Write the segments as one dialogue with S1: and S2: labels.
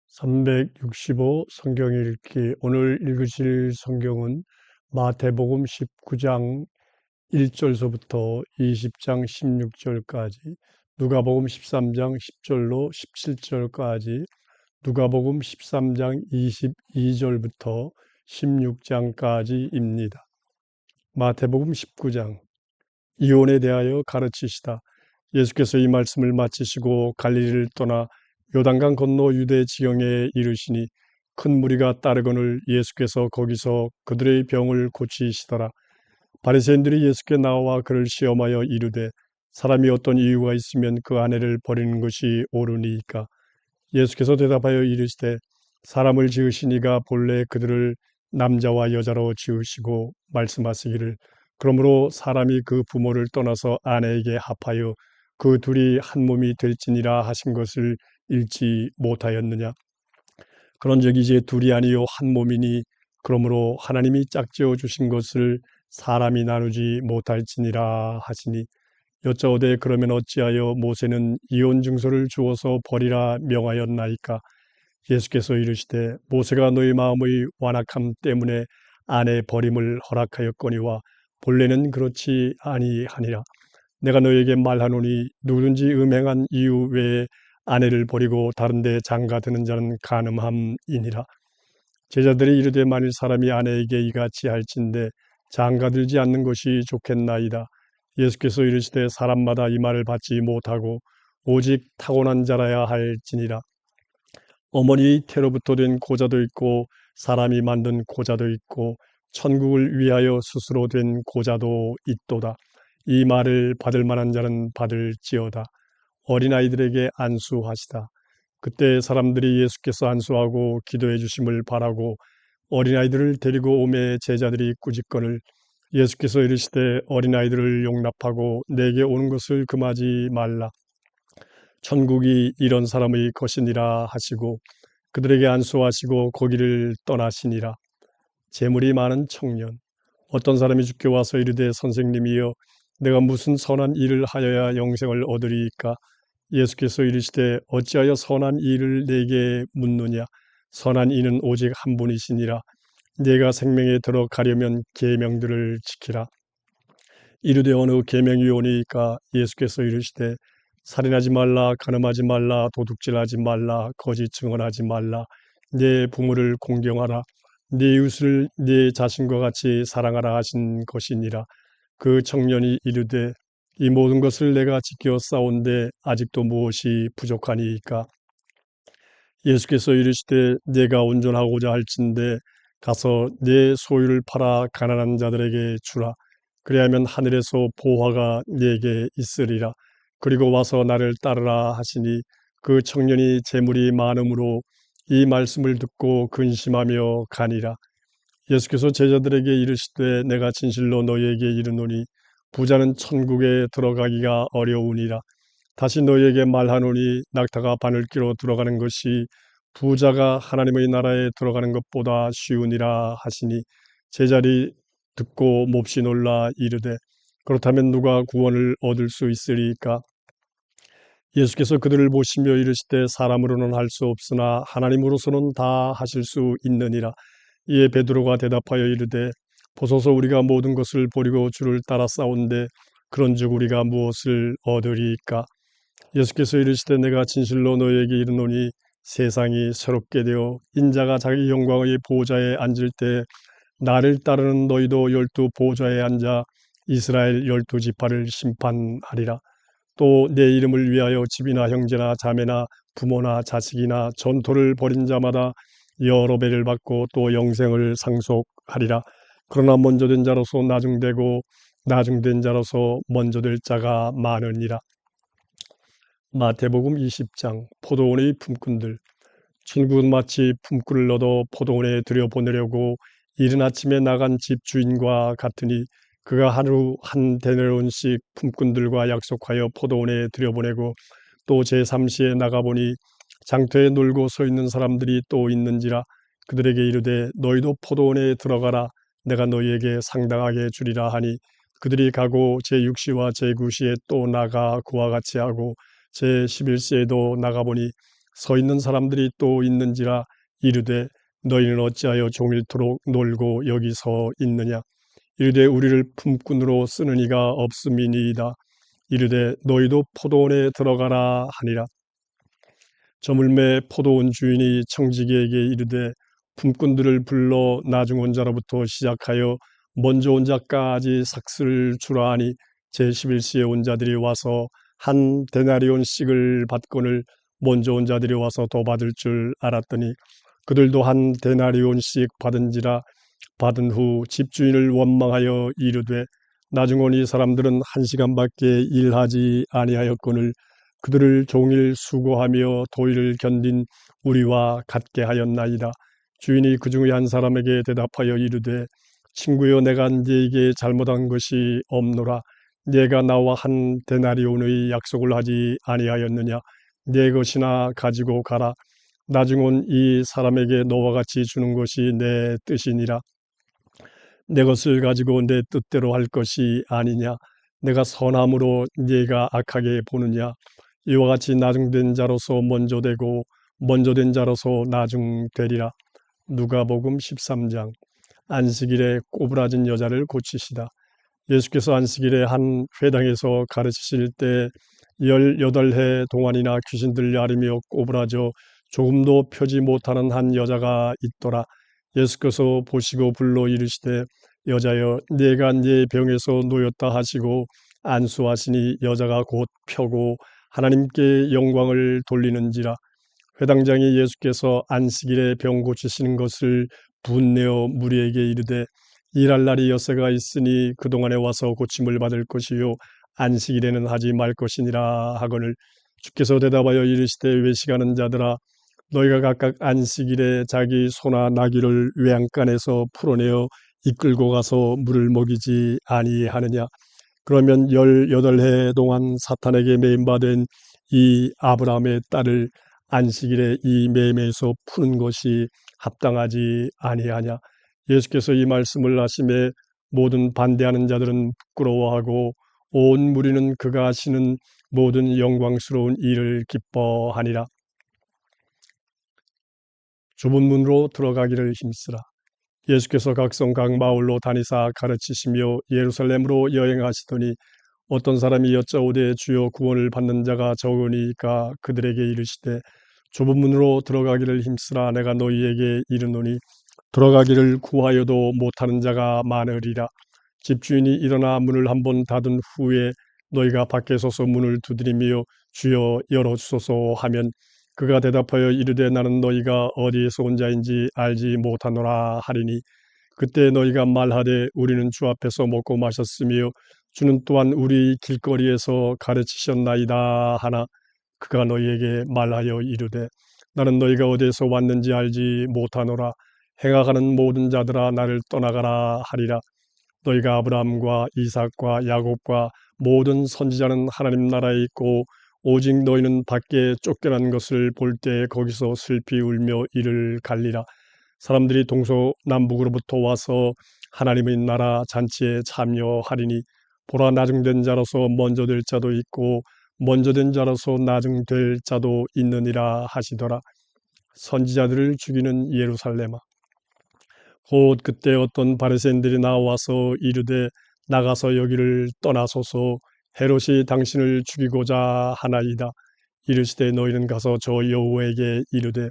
S1: 365 성경 읽기. 오늘 읽으실 성경은 마태복음 19장 1절서부터 20장 16절까지, 누가복음 13장 10절로 17절까지, 누가복음 13장 22절부터 16장까지입니다. 마태복음 19장. 이혼에 대하여 가르치시다. 예수께서 이 말씀을 마치시고 갈릴리를 떠나 요단강 건너 유대 지경에 이르시니 큰 무리가 따르거늘 예수께서 거기서 그들의 병을 고치시더라. 바리새인들이 예수께 나와 그를 시험하여 이르되 사람이 어떤 이유가 있으면 그 아내를 버리는 것이 옳으니이까. 예수께서 대답하여 이르시되 사람을 지으시니가 본래 그들을 남자와 여자로 지으시고 말씀하시기를 그러므로 사람이 그 부모를 떠나서 아내에게 합하여 그 둘이 한 몸이 될지니라 하신 것을 읽지 못하였느냐. 그런즉 이제 둘이 아니요 한 몸이니 그러므로 하나님이 짝지어 주신 것을 사람이 나누지 못할지니라 하시니, 여짜오되 그러면 어찌하여 모세는 이혼 증서를 주어서 버리라 명하였나이까. 예수께서 이르시되 모세가 너희 마음의 완악함 때문에 아내 버림을 허락하였거니와 본래는 그렇지 아니하니라. 내가 너에게 말하노니 누구든지 음행한 이유 외에 아내를 버리고 다른 데 장가드는 자는 간음함이니라. 제자들이 이르되 만일 사람이 아내에게 이같이 할진대 장가들지 않는 것이 좋겠나이다. 예수께서 이르시되 사람마다 이 말을 받지 못하고 오직 타고난 자라야 할지니라. 어머니 태로부터 된 고자도 있고 사람이 만든 고자도 있고 천국을 위하여 스스로 된 고자도 있도다. 이 말을 받을 만한 자는 받을지어다. 어린아이들에게 안수하시다. 그때 사람들이 예수께서 안수하고 기도해 주심을 바라고 어린아이들을 데리고 오매 제자들이 꾸짖거늘 예수께서 이르시되 어린아이들을 용납하고 내게 오는 것을 금하지 말라. 천국이 이런 사람의 것이니라 하시고 그들에게 안수하시고 거기를 떠나시니라. 재물이 많은 청년. 어떤 사람이 주께 와서 이르되 선생님이여 내가 무슨 선한 일을 하여야 영생을 얻으리이까. 예수께서 이르시되 어찌하여 선한 일을 내게 묻느냐. 선한 이는 오직 한 분이시니라. 네가 생명에 들어가려면 계명들을 지키라. 이르되 어느 계명이 오니이까. 예수께서 이르시되 살인하지 말라, 간음하지 말라, 도둑질하지 말라, 거짓 증언하지 말라, 네 부모를 공경하라, 네 이웃을 네 자신과 같이 사랑하라 하신 것이니라. 그 청년이 이르되 이 모든 것을 내가 지켜 싸운데 아직도 무엇이 부족하니이까. 예수께서 이르시되 네가 온전하고자 할진대 가서 네 소유를 팔아 가난한 자들에게 주라. 그리하면 하늘에서 보화가 네게 있으리라. 그리고 와서 나를 따르라 하시니 그 청년이 재물이 많음으로 이 말씀을 듣고 근심하며 가니라. 예수께서 제자들에게 이르시되 내가 진실로 너희에게 이르노니 부자는 천국에 들어가기가 어려우니라. 다시 너희에게 말하노니 낙타가 바늘귀로 들어가는 것이 부자가 하나님의 나라에 들어가는 것보다 쉬우니라 하시니, 제자들이 듣고 몹시 놀라 이르되 그렇다면 누가 구원을 얻을 수 있으리까. 예수께서 그들을 보시며 이르시되 사람으로는 할 수 없으나 하나님으로서는 다 하실 수 있느니라. 이에 베드로가 대답하여 이르되 보소서 우리가 모든 것을 버리고 주를 따라 싸운데 그런즉 우리가 무엇을 얻으리이까. 예수께서 이르시되 내가 진실로 너희에게 이르노니 세상이 새롭게 되어 인자가 자기 영광의 보좌에 앉을 때 나를 따르는 너희도 12 보좌에 앉아 이스라엘 12 지파를 심판하리라. 또 내 이름을 위하여 집이나 형제나 자매나 부모나 자식이나 전토를 벌인 자마다 여러 배를 받고 또 영생을 상속하리라. 그러나 먼저 된 자로서 나중되고 나중된 자로서 먼저 될 자가 많으니라. 마태복음 20장. 포도원의 품꾼들. 천국은 마치 품꾼을 얻어 포도원에 들여보내려고 이른 아침에 나간 집주인과 같으니 그가 하루 한 데나리온씩 품꾼들과 약속하여 포도원에 들여보내고 또 제3시에 나가보니 장터에 놀고 서 있는 사람들이 또 있는지라. 그들에게 이르되 너희도 포도원에 들어가라. 내가 너희에게 상당하게 주리라 하니 그들이 가고 제6시와 제9시에 또 나가 그와 같이 하고 제11시에도 나가보니 서 있는 사람들이 또 있는지라 이르되 너희는 어찌하여 종일토록 놀고 여기 서 있느냐. 이르되 우리를 품꾼으로 쓰는 이가 없음이니이다. 이르되 너희도 포도원에 들어가라 하니라. 저물매 포도원 주인이 청지기에게 이르되 품꾼들을 불러 나중 온 자로부터 시작하여 먼저 온 자까지 삭슬을 주라 하니 제11시에 온 자들이 와서 한 데나리온씩을 받거늘 먼저 온 자들이 와서 더 받을 줄 알았더니 그들도 한 데나리온씩 받은지라. 받은 후 집주인을 원망하여 이르되 나중 온 이 사람들은 1시간밖에 일하지 아니하였거늘 그들을 종일 수고하며 더위를 견딘 우리와 같게 하였나이다. 주인이 그 중에 한 사람에게 대답하여 이르되 친구여 내가 네게 잘못한 것이 없노라. 네가 나와 한 데나리온의 약속을 하지 아니하였느냐. 네 것이나 가지고 가라. 나중 온 이 사람에게 너와 같이 주는 것이 내 뜻이니라. 내 것을 가지고 내 뜻대로 할 것이 아니냐. 내가 선함으로 네가 악하게 보느냐. 이와 같이 나중된 자로서 먼저 되고 먼저 된 자로서 나중되리라. 누가복음 13장. 안식일에 꼬부라진 여자를 고치시다. 예수께서 안식일에 한 회당에서 가르치실 때 18해 동안이나 귀신들 야리며 꼬부라져 조금도 펴지 못하는 한 여자가 있더라. 예수께서 보시고 불러 이르시되 여자여 네가 네 병에서 놓였다 하시고 안수하시니 여자가 곧 펴고 하나님께 영광을 돌리는지라. 회당장이 예수께서 안식일에 병 고치시는 것을 분내어 무리에게 이르되 일할 날이 여세가 있으니 그동안에 와서 고침을 받을 것이요 안식일에는 하지 말 것이니라 하거늘 주께서 대답하여 이르시되 외식하는 자들아 너희가 각각 안식일에 자기 소나 나귀를 외양간에서 풀어내어 이끌고 가서 물을 먹이지 아니하느냐. 그러면 18해 동안 사탄에게 매임받은 이 아브라함의 딸을 안식일에 이 매임에서 푸는 것이 합당하지 아니하냐. 예수께서 이 말씀을 하심에 모든 반대하는 자들은 부끄러워하고 온 무리는 그가 하시는 모든 영광스러운 일을 기뻐하니라. 좁은 문으로 들어가기를 힘쓰라. 예수께서 각성 각 마을로 다니사 가르치시며 예루살렘으로 여행하시더니 어떤 사람이 여짜오되 주여 구원을 받는 자가 적으니까 그들에게 이르시되 좁은 문으로 들어가기를 힘쓰라. 내가 너희에게 이르노니 들어가기를 구하여도 못하는 자가 많으리라. 집주인이 일어나 문을 한번 닫은 후에 너희가 밖에 서서 문을 두드리며 주여 열어주소서 하면 그가 대답하여 이르되 나는 너희가 어디에서 온 자인지 알지 못하노라 하리니 그때 너희가 말하되 우리는 주 앞에서 먹고 마셨으며 주는 또한 우리 길거리에서 가르치셨나이다 하나 그가 너희에게 말하여 이르되 나는 너희가 어디에서 왔는지 알지 못하노라. 행하가는 모든 자들아 나를 떠나가라 하리라. 너희가 아브라함과 이삭과 야곱과 모든 선지자는 하나님 나라에 있고 오직 너희는 밖에 쫓겨난 것을 볼 때 거기서 슬피 울며 이를 갈리라. 사람들이 동서남북으로부터 와서 하나님의 나라 잔치에 참여하리니 보라 나중된 자로서 먼저 될 자도 있고 먼저 된 자로서 나중될 자도 있느니라 하시더라. 선지자들을 죽이는 예루살렘아 곧 그때 어떤 바리새인들이 나와서 이르되 나가서 여기를 떠나소서 헤롯이 당신을 죽이고자 하나이다. 이르시되 너희는 가서 저 여호와에게 이르되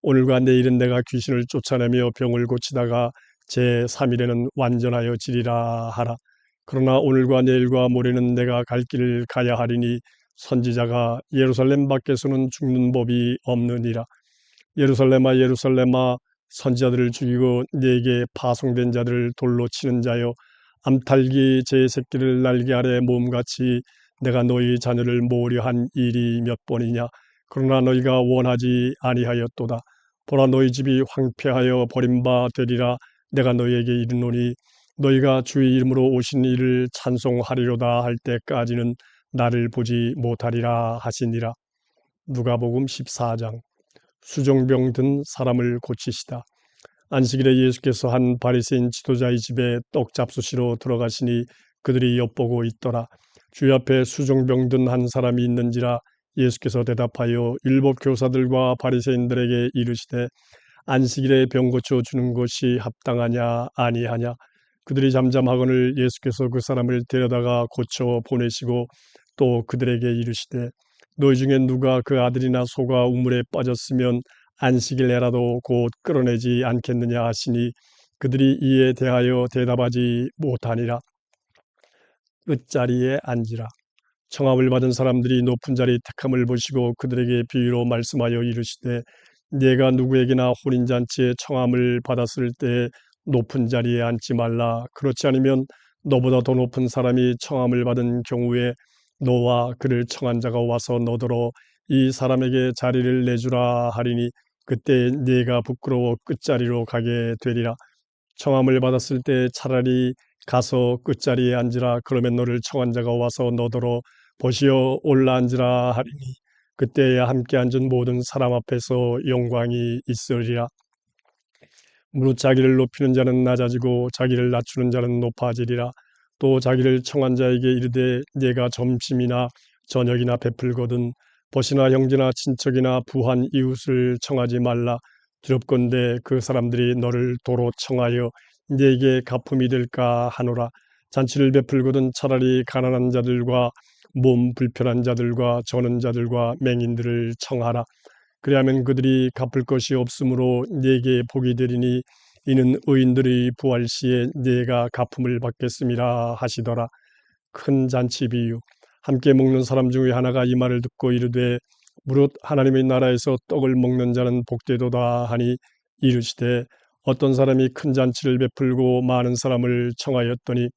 S1: 오늘과 내일은 내가 귀신을 쫓아내며 병을 고치다가 제3일에는 완전하여 지리라 하라. 그러나 오늘과 내일과 모레는 내가 갈 길을 가야 하리니 선지자가 예루살렘 밖에서는 죽는 법이 없느니라. 예루살렘아 예루살렘아 선지자들을 죽이고 네게 파송된 자들을 돌로 치는 자여 암탉이 제 새끼를 날개 아래 모음같이 내가 너희 자녀를 모으려 한 일이 몇 번이냐. 그러나 너희가 원하지 아니하였도다. 보라 너희 집이 황폐하여 버림바 되리라. 내가 너희에게 이르노니 너희가 주의 이름으로 오신 이를 찬송하리로다 할 때까지는 나를 보지 못하리라 하시니라. 누가복음 14장. 수종병 든 사람을 고치시다. 안식일에 예수께서 한 바리새인 지도자의 집에 떡 잡수시러 들어가시니 그들이 엿보고 있더라. 주 앞에 수종병 든 한 사람이 있는지라. 예수께서 대답하여 율법 교사들과 바리새인들에게 이르시되 안식일에 병 고쳐 주는 것이 합당하냐 아니하냐. 그들이 잠잠하거늘 예수께서 그 사람을 데려다가 고쳐 보내시고 또 그들에게 이르시되 너희 중에 누가 그 아들이나 소가 우물에 빠졌으면 안식일에라도 곧 끌어내지 않겠느냐 하시니 그들이 이에 대하여 대답하지 못하니라. 끝자리에 앉으라. 청함을 받은 사람들이 높은 자리 택함을 보시고 그들에게 비유로 말씀하여 이르시되 네가 누구에게나 혼인잔치에 청함을 받았을 때 높은 자리에 앉지 말라. 그렇지 않으면 너보다 더 높은 사람이 청함을 받은 경우에 너와 그를 청한 자가 와서 너더러 이 사람에게 자리를 내주라 하리니 그때 네가 부끄러워 끝자리로 가게 되리라. 청함을 받았을 때 차라리 가서 끝자리에 앉으라. 그러면 너를 청한 자가 와서 너더러 보시어 올라앉으라 하리니 그때야 함께 앉은 모든 사람 앞에서 영광이 있으리라. 무릇 자기를 높이는 자는 낮아지고 자기를 낮추는 자는 높아지리라. 또 자기를 청한 자에게 이르되 네가 점심이나 저녁이나 베풀거든 벗이나 형제나 친척이나 부한 이웃을 청하지 말라. 두렵건대 그 사람들이 너를 도로 청하여 네게 갚음이 될까 하노라. 잔치를 베풀거든 차라리 가난한 자들과 몸 불편한 자들과 저는 자들과 맹인들을 청하라. 그리하면 그들이 갚을 것이 없으므로 네게 복이 되리니 이는 의인들의 부활 시에 네가 갚음을 받겠음이라 하시더라. 큰 잔치 비유. 함께 먹는 사람 중에 하나가 이 말을 듣고 이르되 무릇 하나님의 나라에서 떡을 먹는 자는 복되도다 하니 이르시되 어떤 사람이 큰 잔치를 베풀고 많은 사람을 청하였더니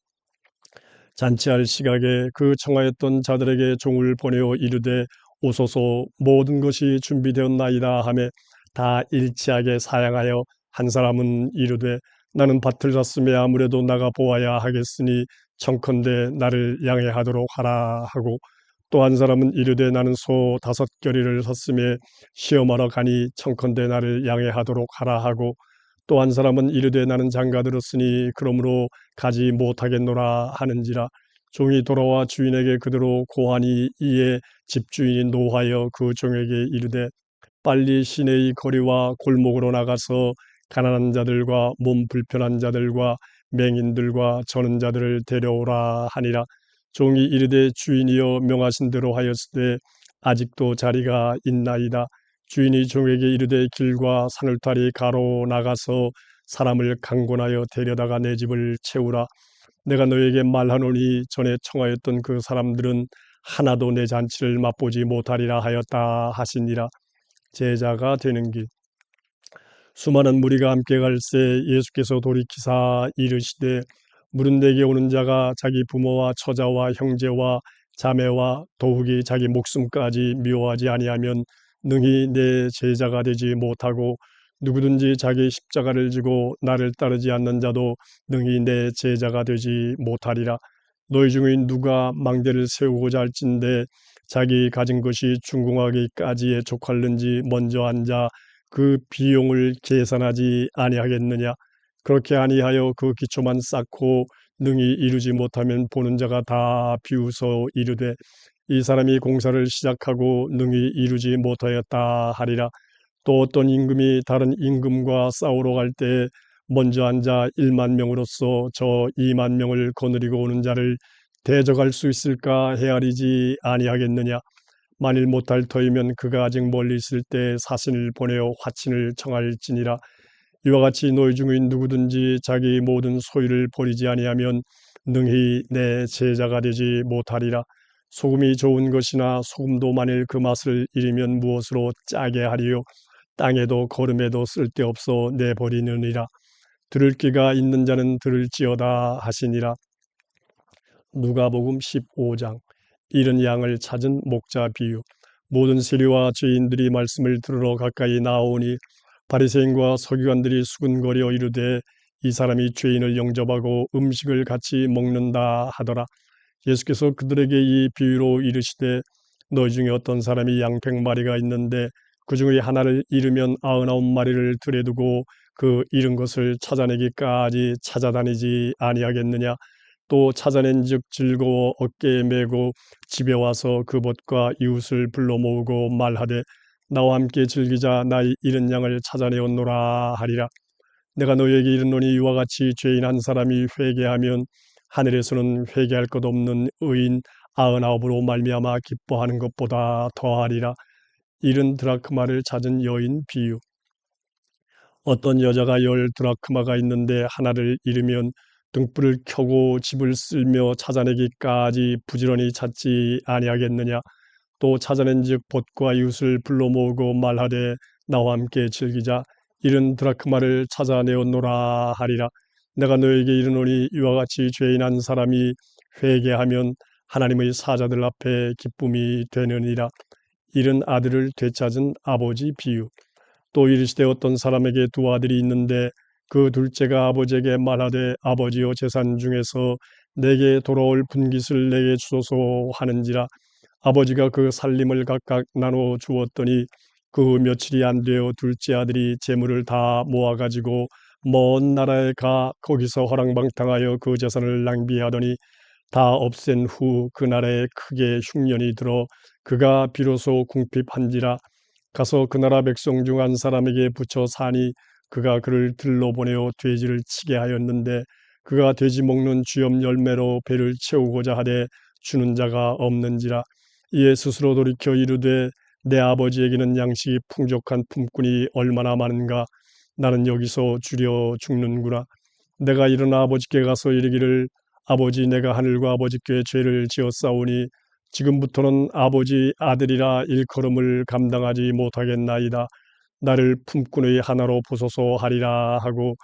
S1: 잔치할 시각에 그 청하였던 자들에게 종을 보내어 이르되 오소서 모든 것이 준비되었나이다 하매 다 일치하게 사양하여 한 사람은 이르되 나는 밭을 샀음에 아무래도 나가 보아야 하겠으니 청컨대 나를 양해하도록 하라 하고 또 한 사람은 이르되 나는 소 5겨리를 샀음에 시험하러 가니 청컨대 나를 양해하도록 하라 하고 또 한 사람은 이르되 나는 장가 들었으니 그러므로 가지 못하겠노라 하는지라. 종이 돌아와 주인에게 그대로 고하니 이에 집주인이 노하여 그 종에게 이르되 빨리 시내의 거리와 골목으로 나가서 가난한 자들과 몸 불편한 자들과 맹인들과 저는 자들을 데려오라 하니라. 종이 이르되 주인이여 명하신 대로 하였으되 아직도 자리가 있나이다. 주인이 종에게 이르되 길과 산울타리 가로 나가서 사람을 강권하여 데려다가 내 집을 채우라. 내가 너에게 말하노니 전에 청하였던 그 사람들은 하나도 내 잔치를 맛보지 못하리라 하였다 하시니라. 제자가 되는 길. 수많은 무리가 함께 갈새 예수께서 돌이키사 이르시되 물은 내게 오는 자가 자기 부모와 처자와 형제와 자매와 더욱이 자기 목숨까지 미워하지 아니하면 능히 내 제자가 되지 못하고 누구든지 자기 십자가를 지고 나를 따르지 않는 자도 능히 내 제자가 되지 못하리라. 너희 중에 누가 망대를 세우고자 할진대 자기 가진 것이 중궁하기까지에 족할는지 먼저 앉아 그 비용을 계산하지 아니하겠느냐. 그렇게 아니하여 그 기초만 쌓고 능히 이루지 못하면 보는 자가 다 비웃어 이르되 이 사람이 공사를 시작하고 능히 이루지 못하였다 하리라. 또 어떤 임금이 다른 임금과 싸우러 갈 때 먼저 앉아 1만 명으로서 저 2만 명을 거느리고 오는 자를 대적할 수 있을까 헤아리지 아니하겠느냐. 만일 못할 터이면 그가 아직 멀리 있을 때 사신을 보내어 화친을 청할지니라. 이와 같이 너희 중에 누구든지 자기 모든 소유를 버리지 아니하면 능히 내 제자가 되지 못하리라. 소금이 좋은 것이나 소금도 만일 그 맛을 잃으면 무엇으로 짜게 하리요. 땅에도 거름에도 쓸데없어 내버리느니라. 들을 귀가 있는 자는 들을지어다 하시니라. 누가복음 15장. 이른 양을 찾은 목자 비유. 모든 세리와 죄인들이 말씀을 들으러 가까이 나오니 바리새인과 서기관들이 수군거려 이르되 이 사람이 죄인을 영접하고 음식을 같이 먹는다 하더라. 예수께서 그들에게 이 비유로 이르시되 너희 중에 어떤 사람이 양 100마리가 있는데 그 중에 하나를 잃으면 99마리를 들여두고 그 잃은 것을 찾아내기까지 찾아다니지 아니하겠느냐. 또 찾아낸즉 즐거워 어깨에 메고 집에 와서 그 벗과 이웃을 불러 모으고 말하되 나와 함께 즐기자. 나의 잃은 양을 찾아내었노라 하리라. 내가 너희에게 이르노니 이와 같이 죄인 한 사람이 회개하면 하늘에서는 회개할 것 없는 의인 99으로 말미암아 기뻐하는 것보다 더하리라. 잃은 드라크마를 찾은 여인 비유. 어떤 여자가 10드라크마가 있는데 하나를 잃으면 등불을 켜고 집을 쓸며 찾아내기까지 부지런히 찾지 아니하겠느냐. 또 찾아낸즉 벗과 이웃을 불러 모으고 말하되 나와 함께 즐기자. 잃은 드라크마를 찾아내었노라 하리라. 내가 너에게 이르노니 이와 같이 죄인 한 사람이 회개하면 하나님의 사자들 앞에 기쁨이 되느니라. 잃은 아들을 되찾은 아버지 비유. 또 이르시되 어떤 사람에게 두 아들이 있는데 그 둘째가 아버지에게 말하되 아버지여 재산 중에서 내게 돌아올 분깃을 내게 주소서 하는지라. 아버지가 그 살림을 각각 나눠 주었더니 그 며칠이 안 되어 둘째 아들이 재물을 다 모아가지고 먼 나라에 가 거기서 허랑방탕하여 그 재산을 낭비하더니 다 없앤 후 그 나라에 크게 흉년이 들어 그가 비로소 궁핍한지라. 가서 그 나라 백성 중 한 사람에게 붙여 사니 그가 그를 들러보내어 돼지를 치게 하였는데 그가 돼지 먹는 쥐염 열매로 배를 채우고자 하되 주는 자가 없는지라. 이에 스스로 돌이켜 이르되 내 아버지에게는 양식이 풍족한 품꾼이 얼마나 많은가. 나는 여기서 주려 죽는구나. 내가 일어나 아버지께 가서 이르기를 아버지 내가 하늘과 아버지께 죄를 지었사오니 지금부터는 아버지 아들이라 일컬음을 감당하지 못하겠나이다. 나를 품꾼의 하나로 보소서 하리라 하고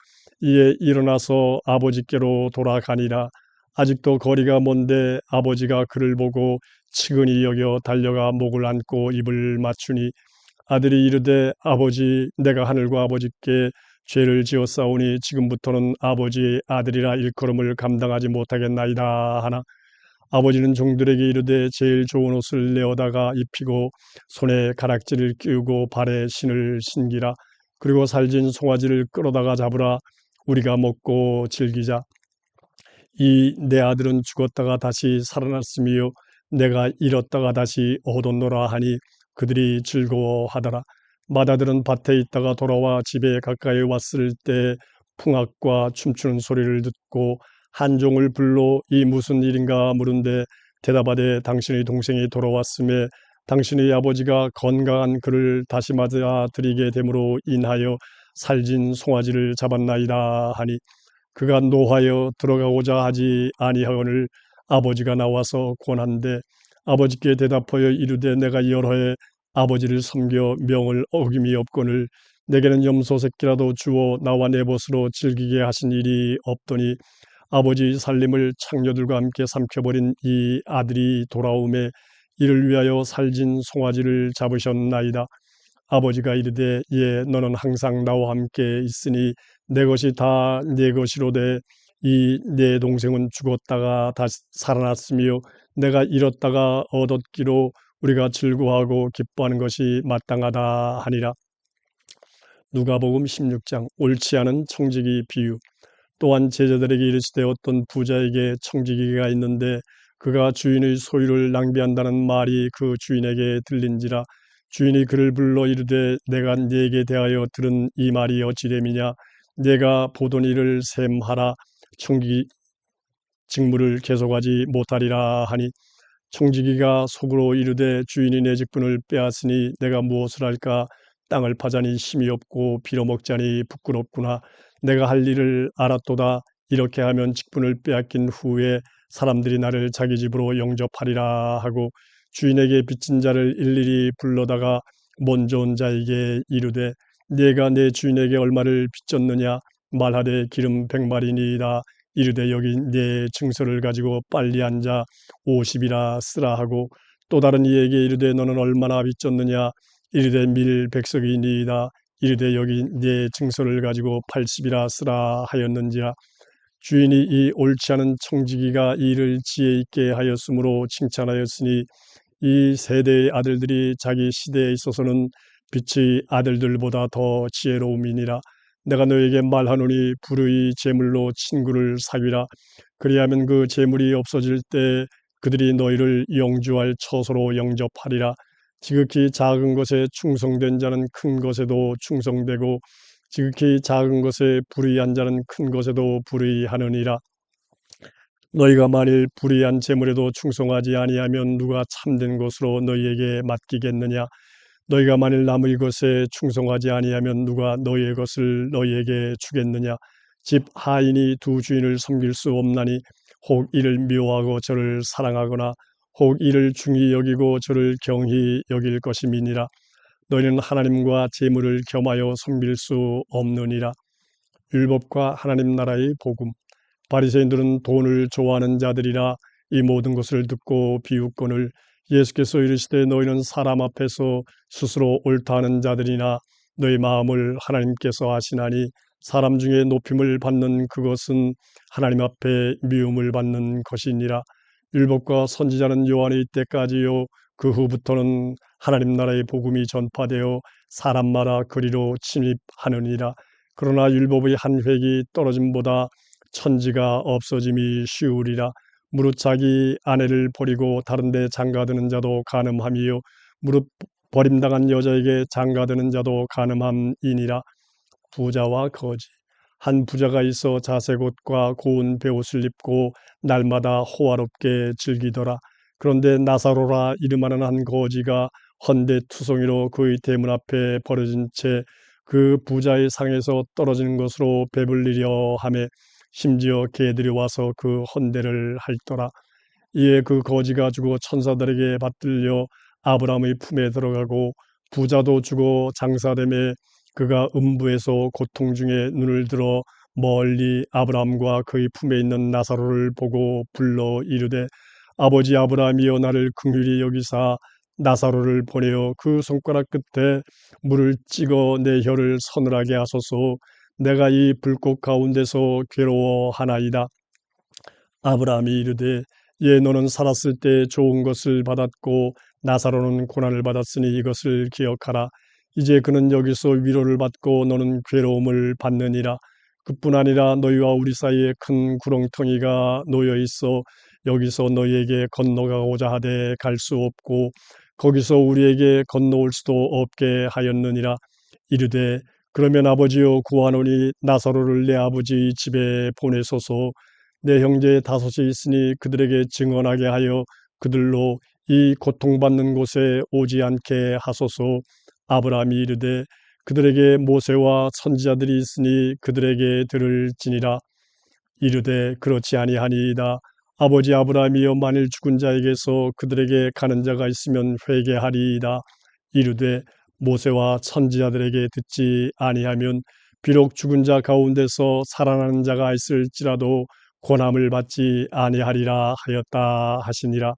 S1: 이에 일어나서 아버지께로 돌아가니라. 아직도 거리가 먼데 아버지가 그를 보고 측은히 여겨 달려가 목을 안고 입을 맞추니 아들이 이르되 아버지 내가 하늘과 아버지께 죄를 지었사오니 지금부터는 아버지의 아들이라 일컬음을 감당하지 못하겠나이다 하나 아버지는 종들에게 이르되 제일 좋은 옷을 내어다가 입히고 손에 가락지를 끼우고 발에 신을 신기라. 그리고 살진 송아지를 끌어다가 잡으라. 우리가 먹고 즐기자. 이 내 아들은 죽었다가 다시 살아났으며 내가 잃었다가 다시 얻었노라 하니 그들이 즐거워하더라. 맏아들은 밭에 있다가 돌아와 집에 가까이 왔을 때 풍악과 춤추는 소리를 듣고 한 종을 불러 이 무슨 일인가 물은데 대답하되 당신의 동생이 돌아왔음에 당신의 아버지가 건강한 그를 다시 맞아 드리게 됨으로 인하여 살진 송아지를 잡았나이다 하니 그가 노하여 들어가고자 하지 아니하거늘 아버지가 나와서 권한대 아버지께 대답하여 이르되 내가 여러 해 아버지를 섬겨 명을 어김이 없거늘 내게는 염소 새끼라도 주어 나와 내 벗으로 즐기게 하신 일이 없더니 아버지 살림을 창녀들과 함께 삼켜버린 이 아들이 돌아오매 이를 위하여 살진 송아지를 잡으셨나이다. 아버지가 이르되 예 너는 항상 나와 함께 있으니 내 것이 다 네 것이로되 이 내 동생은 죽었다가 다시 살아났으며 내가 잃었다가 얻었기로 우리가 즐거워하고 기뻐하는 것이 마땅하다 하니라. 누가복음 16장 옳지 않은 청지기 비유. 또한 제자들에게 이르시되 어떤 부자에게 청지기가 있는데 그가 주인의 소유를 낭비한다는 말이 그 주인에게 들린지라. 주인이 그를 불러 이르되 내가 네게 대하여 들은 이 말이 어찌 됨이냐. 네가 보던 일을 셈하라. 청지기 직무를 계속하지 못하리라 하니 청지기가 속으로 이르되 주인이 내 직분을 빼앗으니 내가 무엇을 할까. 땅을 파자니 힘이 없고 빌어먹자니 부끄럽구나. 내가 할 일을 알았도다. 이렇게 하면 직분을 빼앗긴 후에 사람들이 나를 자기 집으로 영접하리라 하고 주인에게 빚진 자를 일일이 불러다가 먼저 온 자에게 이르되 네가 내 주인에게 얼마를 빚졌느냐. 말하되 기름 100마리니이다. 이르되 여기 네 증서를 가지고 빨리 앉아 50이라 쓰라 하고 또 다른 이에게 이르되 너는 얼마나 빚졌느냐. 이르되 밀 100석이니이다. 이르되 여기 네 증서를 가지고 80이라 쓰라 하였는지라. 주인이 이 옳지 않은 청지기가 이 일을 지혜 있게 하였으므로 칭찬하였으니 이 세대의 아들들이 자기 시대에 있어서는 빛의 아들들보다 더 지혜로움이니라. 내가 너에게 말하노니 불의 제물로 친구를 사귀라. 그리하면 그 제물이 없어질 때 그들이 너희를 영주할 처소로 영접하리라. 지극히 작은 것에 충성된 자는 큰 것에도 충성되고 지극히 작은 것에 불의한 자는 큰 것에도 불의하느니라. 너희가 만일 불의한 제물에도 충성하지 아니하면 누가 참된 것으로 너희에게 맡기겠느냐? 너희가 만일 남의 것에 충성하지 아니하면 누가 너희의 것을 너희에게 주겠느냐? 집 하인이 두 주인을 섬길 수 없나니 혹 이를 미워하고 저를 사랑하거나 혹 이를 중히 여기고 저를 경히 여길 것임이니라. 너희는 하나님과 재물을 겸하여 섬길 수 없느니라. 율법과 하나님 나라의 복음. 바리새인들은 돈을 좋아하는 자들이라. 이 모든 것을 듣고 비웃거늘 예수께서 이르시되 너희는 사람 앞에서 스스로 옳다 하는 자들이나 너희 마음을 하나님께서 아시나니 사람 중에 높임을 받는 그것은 하나님 앞에 미움을 받는 것이니라. 율법과 선지자는 요한의 때까지요 그 후부터는 하나님 나라의 복음이 전파되어 사람마다 그리로 침입하느니라. 그러나 율법의 한 획이 떨어짐보다 천지가 없어짐이 쉬우리라. 무릇 자기 아내를 버리고 다른 데 장가드는 자도 간음함이요 무릇 버림당한 여자에게 장가드는 자도 간음함이니라. 부자와 거지. 한 부자가 있어 자색 옷과 고운 베옷을 입고 날마다 호화롭게 즐기더라. 그런데 나사로라 이름하는 한 거지가 헌데 투성이로 그의 대문 앞에 버려진 채 그 부자의 상에서 떨어지는 것으로 배불리려 하며 심지어 개들이 와서 그 헌대를 핥더라. 이에 그 거지가 죽어 천사들에게 받들려 아브라함의 품에 들어가고 부자도 죽어 장사됨에 그가 음부에서 고통 중에 눈을 들어 멀리 아브라함과 그의 품에 있는 나사로를 보고 불러 이르되 아버지 아브라함이여 나를 긍휼히 여기사 나사로를 보내어 그 손가락 끝에 물을 찍어 내 혀를 서늘하게 하소서. 내가 이 불꽃 가운데서 괴로워하나이다. 아브라함이 이르되 예 너는 살았을 때 좋은 것을 받았고 나사로는 고난을 받았으니 이것을 기억하라. 이제 그는 여기서 위로를 받고 너는 괴로움을 받느니라. 그뿐 아니라 너희와 우리 사이에 큰 구렁텅이가 놓여 있어 여기서 너희에게 건너가고자 하되 갈 수 없고 거기서 우리에게 건너올 수도 없게 하였느니라. 이르되 그러면 아버지여 구하노니 나사로를 내 아버지 집에 보내소서. 내 형제 다섯이 있으니 그들에게 증언하게 하여 그들로 이 고통받는 곳에 오지 않게 하소서. 아브라함이 이르되 그들에게 모세와 선지자들이 있으니 그들에게 들을지니라. 이르되 그렇지 아니하니이다. 아버지 아브라함이여 만일 죽은 자에게서 그들에게 가는 자가 있으면 회개하리이다. 이르되 모세와 선지자들에게 듣지 아니하면 비록 죽은 자 가운데서 살아나는 자가 있을지라도 고난을 받지 아니하리라 하였다 하시니라.